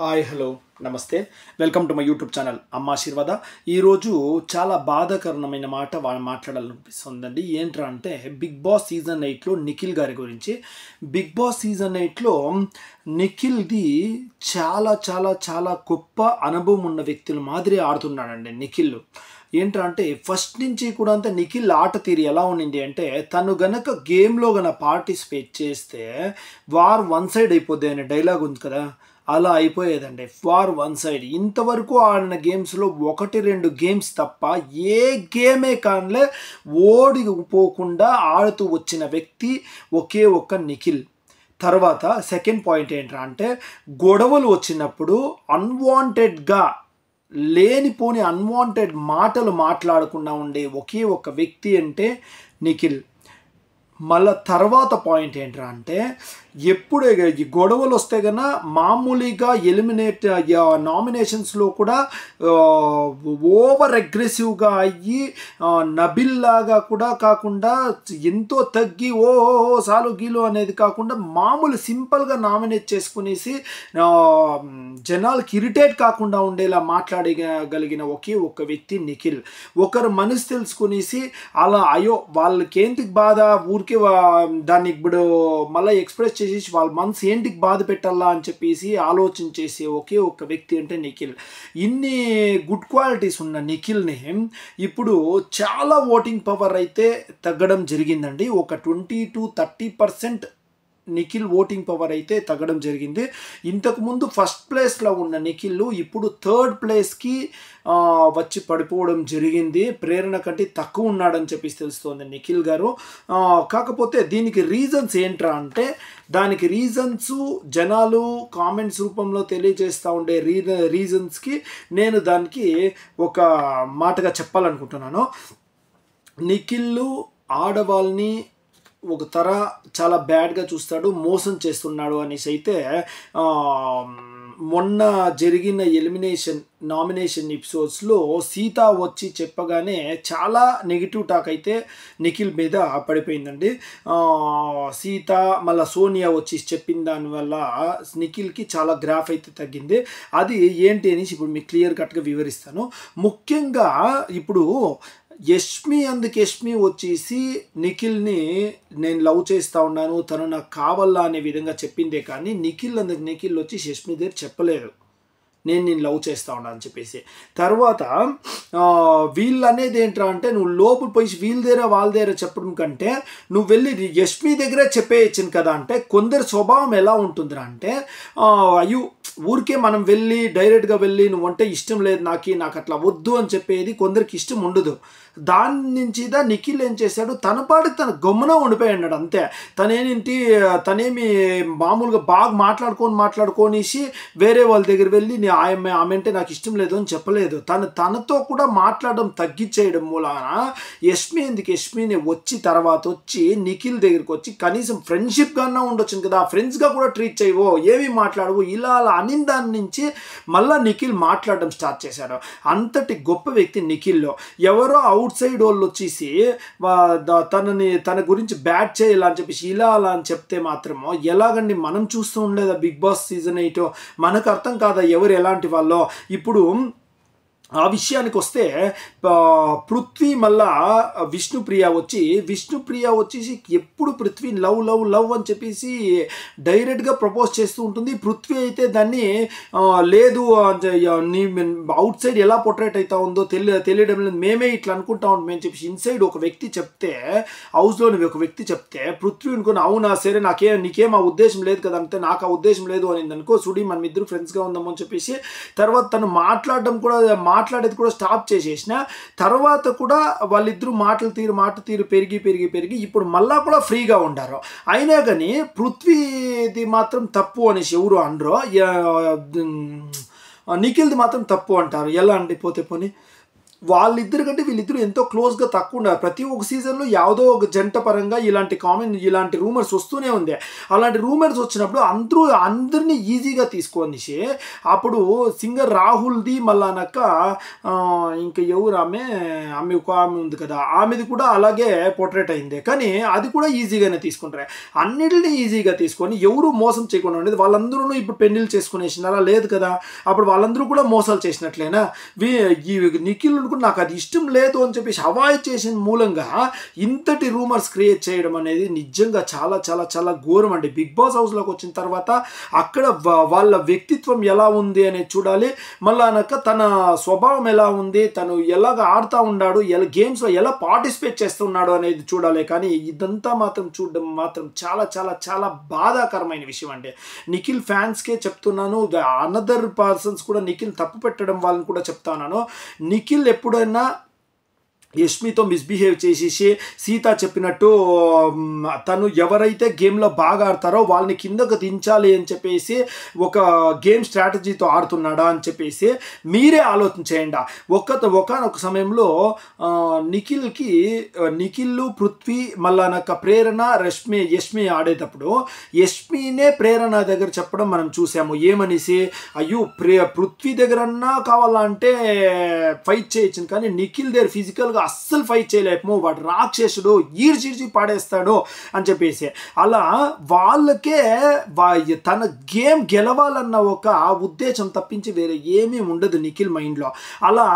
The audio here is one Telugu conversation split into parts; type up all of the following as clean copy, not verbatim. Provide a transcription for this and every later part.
హాయ్ హలో నమస్తే welcome to my YouTube channel అమ్మ ఆశీర్వాద. ఈరోజు చాలా బాధాకరమైన మాట మాట్లాడాలనిపిస్తుందండి. ఏంట్రా అంటే బిగ్ బాస్ సీజన్ 8లో నిఖిల్ గారి గురించి. బిగ్ బాస్ సీజన్ 8లో నిఖిల్ది చాలా చాలా చాలా గొప్ప అనుభవం ఉన్న వ్యక్తుల మాదిరి ఆడుతున్నాడండి నిఖిల్. ఏంట్రా అంటే ఫస్ట్ నుంచి కూడా అంతా నిఖిల్ ఆట తీరు ఎలా ఉండింది అంటే, తను గనక గేమ్లో పార్టిసిపేట్ చేస్తే వార్ వన్ సైడ్ అయిపోద్ది అనే డైలాగ్ ఉంది కదా, అలా అయిపోయేదండి. War one side. ఇంతవరకు ఆడిన గేమ్స్లో 1-2 గేమ్స్ తప్ప ఏ గేమే కానిలే ఓడిపోకుండా ఆడుతూ వచ్చిన వ్యక్తి ఒకే ఒక్క నిఖిల్. తర్వాత సెకండ్ పాయింట్ ఏంట్రా అంటే, గొడవలు వచ్చినప్పుడు అన్వాంటెడ్గా లేనిపోని అన్వాంటెడ్ మాటలు మాట్లాడకుండా ఉండే ఒకే ఒక్క వ్యక్తి అంటే నిఖిల్. మళ్ళా తర్వాత పాయింట్ ఏంట్రా అంటే, ఎప్పుడే ఈ గొడవలు వస్తే కన్నా మామూలుగా ఎలిమినేట్ నామినేషన్స్లో కూడా ఓవర్ అగ్రెసివ్గా అయ్యి నబిల్లాగా కూడా కాకుండా ఎంతో తగ్గి సాలు గీలు అనేది కాకుండా మామూలు సింపుల్గా నామినేట్ చేసుకునేసి జనాలకి ఇరిటేట్ కాకుండా ఉండేలా మాట్లాడగలిగిన ఒకే ఒక్క వ్యక్తి నిఖిల్. ఒకరు మనసు తెలుసుకునేసి అలా అయ్యో వాళ్ళకి ఏంటికి బాధ ఊరికే దాన్ని ఇప్పుడు మళ్ళీ ఎక్స్ప్రెస్ చేసి వాళ్ళ మనసు ఏంటికి బాధ పెట్టాలా అని చెప్పేసి ఆలోచన చేసే ఒకే ఒక్క వ్యక్తి అంటే నిఖిల్. ఇన్ని గుడ్ క్వాలిటీస్ ఉన్న నిఖిల్ని ఇప్పుడు చాలా ఓటింగ్ పవర్ అయితే తగ్గడం జరిగిందండి. ఒక 20-30% నిఖిల్ ఓటింగ్ పవర్ అయితే తగ్గడం జరిగింది. ఇంతకుముందు ఫస్ట్ ప్లేస్లో ఉన్న నిఖిల్ ఇప్పుడు థర్డ్ ప్లేస్కి వచ్చి పడిపోవడం జరిగింది. ప్రేరణ కంటే తక్కువ ఉన్నాడని చెప్పేసి తెలుస్తోంది నిఖిల్ గారు. కాకపోతే దీనికి రీజన్స్ ఏంట్రా అంటే, దానికి రీజన్స్ జనాలు కామెంట్స్ రూపంలో తెలియజేస్తూ ఉండే రీజన్స్కి నేను దానికి ఒక మాటగా చెప్పాలనుకుంటున్నాను. నిఖిల్ ఆడవాళ్ళని ఒక చాలా బ్యాడ్గా చూస్తాడు, మోసం చేస్తున్నాడు అనేసి అయితే మొన్న జరిగిన నామినేషన్ ఎపిసోడ్స్లో సీత వచ్చి చెప్పగానే చాలా నెగిటివ్ టాక్ అయితే నిఖిల్ మీద పడిపోయిందండి. సీత మళ్ళీ సోనియా వచ్చి చెప్పిన దానివల్ల నిఖిల్కి చాలా గ్రాఫ్ అయితే తగ్గింది. అది ఏంటి అనేసి ఇప్పుడు మీకు క్లియర్ కట్గా వివరిస్తాను. ముఖ్యంగా ఇప్పుడు యష్మి వచ్చేసి నిఖిల్ని నేను లవ్ చేస్తూ ఉన్నాను, తను నాకు కావాలా అనే విధంగా చెప్పిందే కానీ నిఖిల్ వచ్చి యష్మి దగ్గర చెప్పలేదు నేను లవ్ చేస్తా ఉన్నా అని చెప్పేసి. తర్వాత వీళ్ళు అనేది ఏంట్రా అంటే, నువ్వు లోపల పోయి వీళ్ళ వాళ్ళ దగ్గర చెప్పడం కంటే నువ్వు వెళ్ళి యష్మి దగ్గరే చెప్పేయచ్చును కదా అంటే, కొందరి స్వభావం ఎలా ఉంటుందిరా అంటే, అయ్యో ఊరికే మనం వెళ్ళి డైరెక్ట్గా వెళ్ళి నువ్వంటే ఇష్టం లేదు నాకు అట్లా వద్దు అని చెప్పేది కొందరికి ఇష్టం ఉండదు. దాని నుంచి నిఖిల్ ఏం చేశాడు, తన పాటికి తన గమ్మున ఉండిపోయాడు అంతే. తనేమి మామూలుగా బాగా మాట్లాడుకోనేసి వేరే వాళ్ళ దగ్గర వెళ్ళి ఆమె అంటే నాకు ఇష్టం లేదు అని చెప్పలేదు. తనతో కూడా మాట్లాడడం తగ్గించేయడం మూలాన యష్మిని తర్వాత వచ్చి నిఖిల్ దగ్గరికి వచ్చి కనీసం ఫ్రెండ్షిప్గానే ఉండొచ్చు కదా, ఫ్రెండ్స్గా కూడా ట్రీట్ చేయవో, ఏమి మాట్లాడవు, ఇలా అనిన దాని నుంచి మళ్ళీ నిఖిల్ మాట్లాడడం స్టార్ట్ చేశాడు. అంతటి గొప్ప వ్యక్తి నిఖిల్లో. ఎవరో అవుట్ సైడ్ వాళ్ళు వచ్చేసి తన గురించి బ్యాట్ చేయాలని చెప్పేసి ఇలా అలా అని చెప్తే మాత్రమో ఎలాగండి మనం చూస్తూ ఉండలేదా బిగ్ బాస్ సీజన్ 8? మనకు అర్థం కాదా ఎవరు ఎలాంటి వాళ్ళో? ఇప్పుడు ఆ విషయానికి వస్తే పృథ్వీ మళ్ళా విష్ణుప్రియ వచ్చేసి ఎప్పుడు పృథ్వీని లవ్ అని చెప్పేసి డైరెక్ట్గా ప్రపోజ్ చేస్తూ ఉంటుంది. పృథ్వీ అయితే దాన్ని లేదు నీ అవుట్ సైడ్ ఎలా పొట్రేట్ అవుతా ఉందో తెలియడం లేదు, మేమే ఇట్లా అనుకుంటా ఉంటాం అని చెప్పేసి ఇన్సైడ్ ఒక వ్యక్తి చెప్తే, హౌస్లోని ఒక వ్యక్తి చెప్తే పృథ్వీ అనుకుని అవునా సరే నీకేం ఆ ఉద్దేశం లేదు కదా అంటే, నాకు ఆ ఉద్దేశం లేదు అని అనుకో, సుడి మనం ఇద్దరు ఫ్రెండ్స్గా ఉందామని చెప్పేసి తర్వాత తను మాట్లాడేది కూడా స్టాప్ చేసేసిన తర్వాత కూడా వాళ్ళిద్దరూ మాట తీరు పెరిగి ఇప్పుడు మళ్ళా కూడా ఫ్రీగా ఉండారు. అయినా కానీ పృథ్వీది మాత్రం తప్పు అనేసి ఎవరు అనరు, నిఖిల్ది మాత్రం తప్పు అంటారు. ఎలా అండి పోతే పోనీ వాళ్ళిద్దరు కంటే వీళ్ళిద్దరూ ఎంతో క్లోజ్గా తక్కువ ఉన్నారు. ప్రతి ఒక్క సీజన్లో ಯಾವುದೋ ఒక జంట పరంగా ఇలాంటి రూమర్స్ వస్తూనే ఉంది. అలాంటి రూమర్స్ వచ్చినప్పుడు అందరినీ ఈజీగా తీసుకొనిసి అప్పుడు సింగర్ రాహుల్ది మళ్ళానక్క ఇంకా ఎవరు ఆమె ఒక ఆమె ఉంది కదా, ఆమెది కూడా అలాగే పోర్ట్రేట్ అయింది. కానీ అది కూడా ఈజీగానే తీసుకుంటారు. అన్నిటిని ఈజీగా తీసుకొని ఎవరు మోసం చేయకుండా ఉండేది. వాళ్ళందరూ ఇప్పుడు పెళ్లిళ్ళు చేసుకునేసినారా? లేదు కదా. అప్పుడు వాళ్ళందరూ కూడా మోసాలు చేసినట్లేనా? ఈ నిఖిల్ నాకు అది ఇష్టం లేదు అని చెప్పేసి అవాయిడ్ చేసిన మూలంగా ఇంతటి రూమర్స్ క్రియేట్ చేయడం అనేది నిజంగా చాలా చాలా చాలా ఘోరం అండి. బిగ్ బాస్ హౌస్లోకి వచ్చిన తర్వాత అక్కడ వాళ్ళ వ్యక్తిత్వం ఎలా ఉంది అనేది చూడాలి. మళ్ళా అనక తన స్వభావం ఎలా ఉంది, తను ఎలాగ ఆడుతూ ఉన్నాడు, గేమ్స్లో ఎలా పార్టిసిపేట్ చేస్తున్నాడు అనేది చూడాలి. కానీ ఇదంతా మాత్రం చూడడం మాత్రం చాలా చాలా చాలా బాధాకరమైన విషయం అండి. నిఖిల్ ఫ్యాన్స్కే చెప్తున్నాను, అనదర్ పర్సన్స్ కూడా నిఖిల్ తప్పు పెట్టడం వాళ్ళని కూడా చెప్తాను. నిఖిల్ ఎప్పుడైనా యష్మితో మిస్బిహేవ్ చేసేసి సీత చెప్పినట్టు తను ఎవరైతే గేమ్లో బాగా ఆడతారో వాళ్ళని కిందకు దించాలి అని చెప్పేసి ఒక గేమ్ స్ట్రాటజీతో ఆడుతున్నాడా అని చెప్పేసి మీరే ఆలోచన చేయండి. ఒకనొక సమయంలో నిఖిల్ పృథ్వీ మళ్ళానక్క ప్రేరణ యష్మి ఆడేటప్పుడు యష్మినే ప్రేరణ దగ్గర చెప్పడం మనం చూసాము. ఏమనేసి, అయ్యో పృథ్వీ దగ్గరన్నా కావాలంటే ఫైట్ చేయొచ్చు, కానీ నిఖిల్ దగ్గర ఫిజికల్గా అస్సలు ఫైట్ చేయలేము, వాడు రాక్షసుడు, ఈడ్చిడ్చి పాడేస్తాడు అని చెప్పేసి అలా వాళ్ళకే తన గేమ్ గెలవాలన్న ఒక ఉద్దేశం తప్పించి వేరే ఏమీ ఉండదు నిఖిల్ మైండ్లో. అలా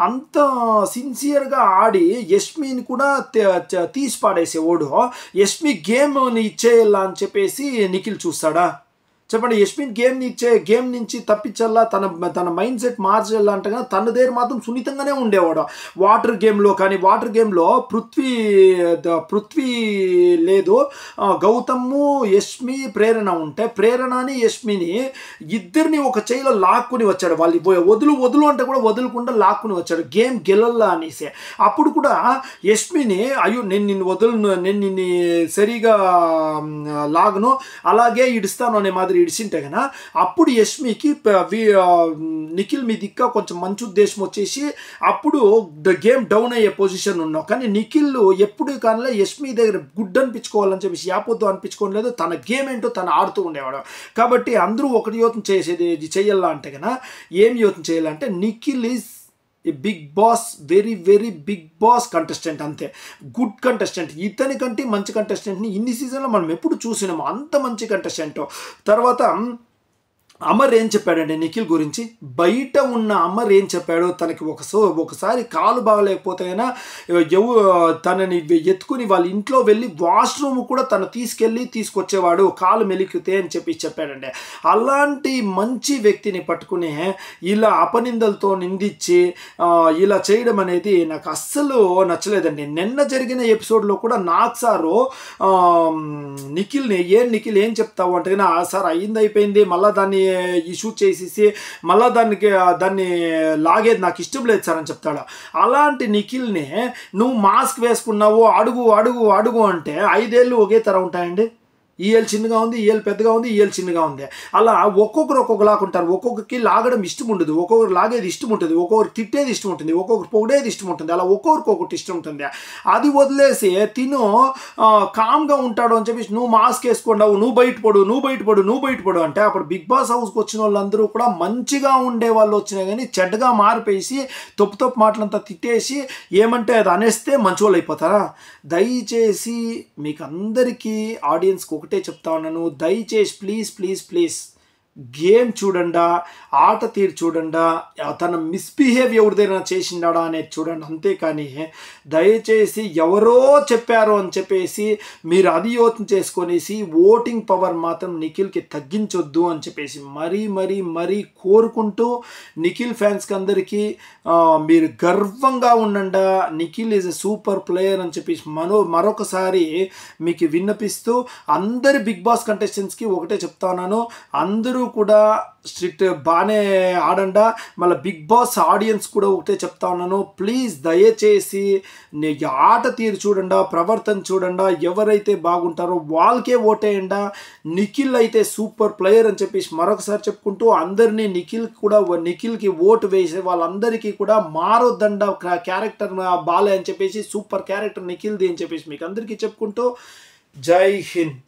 అంత సిన్సియర్గా ఆడి యష్మిని కూడా తీసి పాడేసేవాడు. యష్మి గేమ్ని ఇచ్చేయాలా అని చెప్పేసి నిఖిల్ చూస్తాడా? చెప్పండి. యష్మిన్ గేమ్ నుంచి తప్పించాలా, తన మైండ్ సెట్ మార్చాలా అంటే తన దగ్గర మాత్రం సున్నితంగానే ఉండేవాడు. వాటర్ గేమ్లో కానీ వాటర్ గేమ్లో పృథ్వీ లేదు, గౌతము యష్మి ప్రేరణ ఉంటే ప్రేరణని యష్మిని ఇద్దరిని ఒక చేయిలో లాక్కుని వచ్చాడు. వాళ్ళు వదులు అంటే కూడా వదులుకుండా లాక్కుని వచ్చాడు గేమ్ గెలల్లా అనేసి. అప్పుడు కూడా యష్మిని అయ్యో నేను నిన్ను సరిగా లాగను, అలాగే ఇడుస్తాను అనే మాదిరి ఇడిచింటే కదా అప్పుడు యష్మికి నిఖిల్ మీ దిక్క కొంచెం మంచి ఉద్దేశం వచ్చేసి అప్పుడు గేమ్ డౌన్ అయ్యే పొజిషన్ ఉన్నావు. కానీ నిఖిల్ ఎప్పుడు కానీ యష్మి దగ్గర గుడ్ అనిపించుకోవాలని చెప్పేసి యాపొద్దు అనిపించుకోలేదు. తన గేమ్ ఏంటో తను ఆడుతూ ఉండేవాడు. కాబట్టి అందరూ ఒకటి యోచన చేసేది చెయ్యాలా అంటే కదా ఏం యోచన చేయాలంటే Nikhil is a big boss, very very big boss contestant, అంతే గుడ్ కంటెస్టెంట్. ఇతని కంటే మంచి కంటెస్టెంట్ని ఇన్ని సీజన్లో మనం ఎప్పుడు చూసినాము, అంత మంచి కంటెస్టెంట్. తర్వాత అమర్ ఏం చెప్పాడండి నిఖిల్ గురించి? బయట ఉన్న అమర్ ఏం చెప్పాడు, తనకి ఒకసారి కాలు బాగలేకపోతే అయినా తనని ఎత్తుకుని వాళ్ళ ఇంట్లో వెళ్ళి వాష్రూమ్ కూడా తను తీసుకొచ్చేవాడు కాలు మెలికితే అని చెప్పాడండి. అలాంటి మంచి వ్యక్తిని పట్టుకుని ఇలా అపనిందలతో నిందించి ఇలా చేయడం అనేది నాకు అస్సలు నచ్చలేదండి. నిన్న జరిగిన ఎపిసోడ్లో కూడా నాకు సారు నిఖిల్ ఏం చెప్తావు అంటే సార్ అయిపోయింది మళ్ళీ దాన్ని ఇష్యూ చేసేసి మళ్ళీ దాన్ని లాగేది నాకు ఇష్టం లేదు సార్ అని చెప్తాడు. అలాంటి నిఖిల్ని నువ్వు మాస్క్ వేసుకున్నావు అడుగు అంటే 5 ఏళ్ళు ఒకే తర ఉంటాయండి. ఈ ఏళ్ళు చిన్నగా ఉంది, ఈ ఏళ్ళు పెద్దగా ఉంది, ఈ ఏళ్ళు చిన్నగా ఉంది. అలా ఒక్కొక్కరు ఒక్కొక్కలాగా ఉంటారు. ఒక్కొక్కరికి లాగడం ఇష్టం ఉండదు, ఒక్కొక్కరు లాగేది ఇష్టం ఉంటుంది, ఒక్కొక్కరు తిట్టేది ఇష్టం ఉంటుంది, ఒక్కొక్కరు పొగిడేది ఇష్టం ఉంటుంది. అలా ఒక్కొక్కరికి ఒక్కొక్కటి ఇష్టం ఉంటుంది. అది వదిలేసి తిను కామ్గా ఉంటాడు అని చెప్పేసి నువ్వు మాస్క్ వేసుకున్నావు, నువ్వు బయటపడు అంటే అప్పుడు బిగ్ బాస్ హౌస్కి వచ్చిన వాళ్ళందరూ కూడా మంచిగా ఉండే వాళ్ళు వచ్చినా కానీ చెడ్డగా మారిపోయి తప్పు మాటలంతా తిట్టేసి ఏమంటే అది అనేస్తే మంచి వాళ్ళు అయిపోతారా? దయచేసి మీకు అందరికీ ఆడియన్స్కి ఒకటే చెప్తా ఉన్నాను, దయచేసి ప్లీజ్ గేమ్ చూడండా, ఆట తీరు చూడండా, తన మిస్బిహేవ్ ఎవరిదైనా చేసిండా అనేది చూడండి. అంతేకాని దయచేసి ఎవరో చెప్పారు అని చెప్పేసి మీరు అది యోచన చేసుకొనేసి ఓటింగ్ పవర్ మాత్రం నిఖిల్కి తగ్గించొద్దు అని చెప్పేసి మరీ కోరుకుంటూ నిఖిల్ ఫ్యాన్స్కి అందరికీ మీరు గర్వంగా ఉండండా. Nikhil is a super player అని చెప్పేసి మరొకసారి మీకు విన్నపిస్తూ అందరి బిగ్ బాస్ కంటెస్టెంట్స్కి ఒకటే చెప్తా ఉన్నాను, అందరూ అందరూ కూడా స్ట్రిక్ట్ బాగానే ఆడండా. మళ్ళీ బిగ్ బాస్ ఆడియన్స్ కూడా ఒకటే చెప్తా ఉన్నాను, ప్లీజ్ దయచేసి ఆట తీరు చూడండా, ప్రవర్తన చూడండా, ఎవరైతే బాగుంటారో వాళ్ళకే ఓటేయండా. నిఖిల్ అయితే సూపర్ ప్లేయర్ అని చెప్పేసి మరొకసారి చెప్పుకుంటూ అందరినీ నిఖిల్కి ఓటు వేసే వాళ్ళందరికీ కూడా మారొద్దండా క్యారెక్టర్ బాలే అని చెప్పేసి, సూపర్ క్యారెక్టర్ నిఖిల్ది అని చెప్పేసి మీకు అందరికీ చెప్పుకుంటూ జై హింద్.